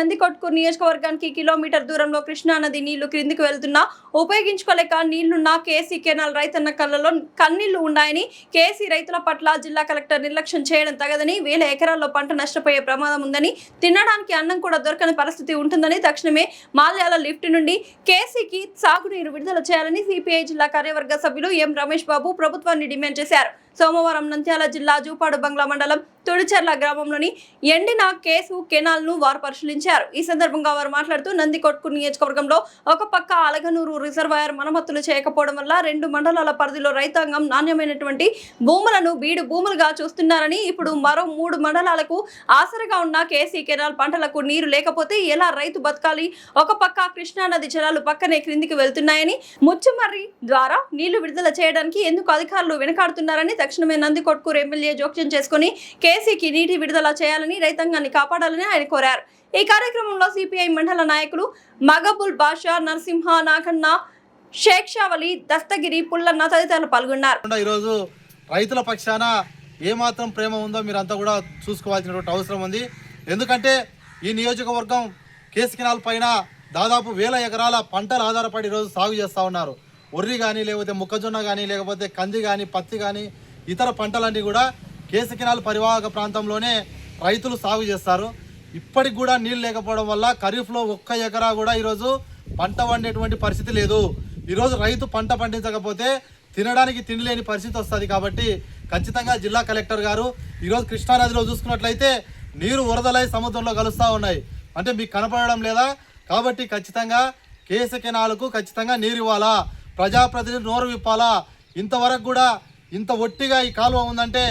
నందికొట్కూరు నియోజకవర్గానికి కిలోమీటర్ దూరంలో కృష్ణా నది నీళ్లు క్రిందికి వెళ్తున్నా ఉపయోగించుకోలేక నీళ్లున్న కేసీ కెనాల్ రైతన్న కళ్ళలో కన్నీళ్లు ఉన్నాయని, కేసీ రైతుల పట్ల జిల్లా కలెక్టర్ నిర్లక్ష్యం చేయడం తగదని, వేల ఎకరాల్లో పంట నష్టపోయే ప్రమాదం ఉందని, తినడానికి అన్నం కూడా దొరకని పరిస్థితి ఉంటుందని, తక్షణమే మాల్యాల లిఫ్ట్ నుండి కేసీకి సాగునీరు విడుదల చేయాలని సిపిఐ జిల్లా కార్యవర్గ సభ్యులు ఎం రమేష్ బాబు ప్రభుత్వాన్ని డిమాండ్ చేశారు. సోమవారం నంద్యాల జిల్లా జూపాడు బంగ్లా మండలం తుడిచెర్ల గ్రామంలోని ఎండిన కేసు కెనాల్ ను వారు పరిశీలించారు. ఈ సందర్భంగా వారు మాట్లాడుతూ నందికొట్కూరు నియోజకవర్గంలో ఒక పక్క అలగనూరు రిజర్వాయర్ మరమ్మతులు చేయకపోవడం వల్ల 2 మండలాల పరిధిలో రైతాంగం నాణ్యమైనటువంటి భూములను బీడు భూములుగా చూస్తున్నారని, ఇప్పుడు మరో 3 మండలాలకు ఆసరగా ఉన్న కేసీ కెనాల్ పంటలకు నీరు లేకపోతే ఎలా రైతు బతకాలి? ఒక పక్క కృష్ణా నది జలాలు పక్కనే క్రిందికి వెళ్తున్నాయని, ముచ్చుమర్రి ద్వారా నీళ్లు విడుదల చేయడానికి ఎందుకు అధికారులు వెనకాడుతున్నారని, తక్షణమే నందికొట్కూరు ఎమ్మెల్యే జోక్యం చేసుకుని కేసీకి నీటి విడుదల చేయాలని, రైతాంగాన్ని కాపాడాలని ఆయన కోరారు. ఈ కార్యక్రమంలో సిపిఐ మండల నాయకులు మగబుల్ బాషా, నరసింహ, నాగన్న, షేక్షావలి, దస్తగిరి, పుల్లన్న తదితరులు పాల్గొన్నారు. ఈరోజు రైతుల పక్షాన ఏమాత్రం ప్రేమ ఉందో మీరంతా కూడా చూసుకోవాల్సినటువంటి అవసరం ఉంది. ఎందుకంటే ఈ నియోజకవర్గం కేసీ కెనాల్ పైన దాదాపు 1000 ఎకరాల పంటలు ఆధారపడి ఈరోజు సాగు చేస్తూ ఉన్నారు. ఒర్రి కానీ, లేకపోతే మొక్కజొన్న కానీ, లేకపోతే కంది కానీ, పత్తి కానీ, ఇతర పంటలన్నీ కూడా కేసీ కెనాల్ పరివాహక ప్రాంతంలోనే రైతులు సాగు చేస్తారు. ఇప్పటికి కూడా నీళ్ళు లేకపోవడం వల్ల ఖరీఫ్లో 1 ఎకరా కూడా ఈరోజు పంట వండేటువంటి పరిస్థితి లేదు. ఈరోజు రైతు పంట పండించకపోతే తినడానికి తిండి లేని పరిస్థితి వస్తుంది. కాబట్టి ఖచ్చితంగా జిల్లా కలెక్టర్ గారు ఈరోజు కృష్ణానదిలో చూసుకున్నట్లయితే నీరు వరదలై సముద్రంలో కలుస్తూ ఉన్నాయి. అంటే మీకు కనపడడం లేదా? కాబట్టి ఖచ్చితంగా కేసీ కెనాల్కు ఖచ్చితంగా నీరు ఇవ్వాలా, ప్రజాప్రతినిధులు నోరు విప్పాలా. ఇంతవరకు కూడా ఇంత ఒట్టిగా ఈ కాలువ ఉందంటే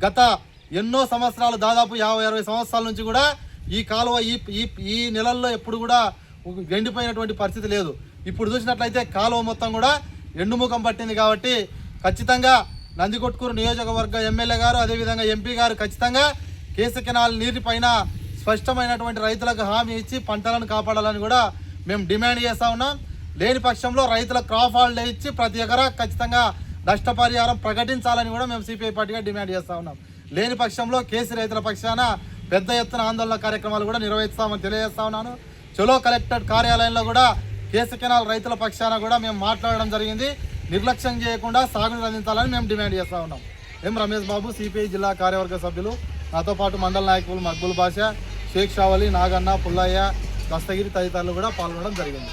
గత ఎన్నో సంవత్సరాలు, దాదాపు 50-60 సంవత్సరాల నుంచి కూడా ఈ కాలువ ఈ నెలల్లో ఎప్పుడు కూడా ఎండిపోయినటువంటి పరిస్థితి లేదు. ఇప్పుడు చూసినట్లయితే కాలువ మొత్తం కూడా ఎండుముఖం పట్టింది. కాబట్టి ఖచ్చితంగా నందికొట్కూరు నియోజకవర్గ ఎమ్మెల్యే గారు, అదేవిధంగా ఎంపీ గారు ఖచ్చితంగా కేసీ కెనాల్ నీటి పైన స్పష్టమైనటువంటి రైతులకు హామీ ఇచ్చి పంటలను కాపాడాలని కూడా మేము డిమాండ్ చేస్తూ ఉన్నాం. లేని పక్షంలో రైతుల క్రాప్ హాలిడే ఇచ్చి ప్రతి ఎకరా ఖచ్చితంగా నష్టపరిహారం ప్రకటించాలని కూడా మేము సిపిఐ పార్టీగా డిమాండ్ చేస్తూ ఉన్నాం. లేని పక్షంలో కేసీ రైతుల పక్షాన పెద్ద ఎత్తున ఆందోళన కార్యక్రమాలు కూడా నిర్వహిస్తామని తెలియజేస్తా ఉన్నాను. చలో కలెక్టర్ కార్యాలయంలో కూడా కేసీ కెనాల్ రైతుల పక్షాన కూడా మేము మాట్లాడడం జరిగింది. నిర్లక్ష్యం చేయకుండా సాగుని అందించాలని మేము డిమాండ్ చేస్తూ ఉన్నాం. ఎం రమేష్ బాబు, సిపిఐ జిల్లా కార్యవర్గ సభ్యులు, నాతో పాటు మండల నాయకులు మక్బుల్ బాషా, షేక్ షావలి, నాగన్న, పుల్లయ్య, దస్తగిరి తదితరులు కూడా పాల్గొనడం జరిగింది.